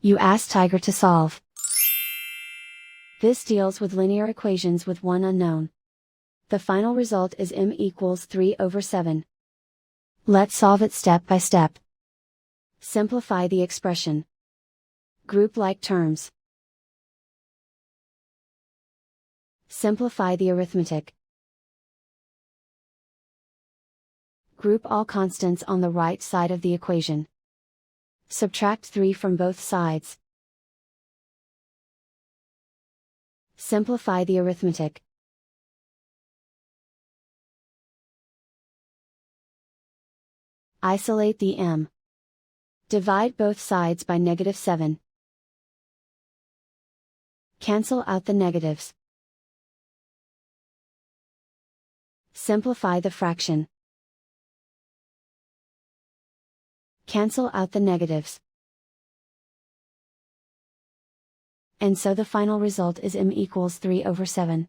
You ask Tiger to solve. This deals with linear equations with one unknown. The final result is m equals 3/7. Let's solve it step by step. Simplify the expression. Group like terms. Simplify the arithmetic. Group all constants on the right side of the equation. Subtract 3 from both sides. Simplify the arithmetic. Isolate the m. Divide both sides by -7. Cancel out the negatives. Simplify the fraction. Cancel out the negatives. And so the final result is m equals 3/7.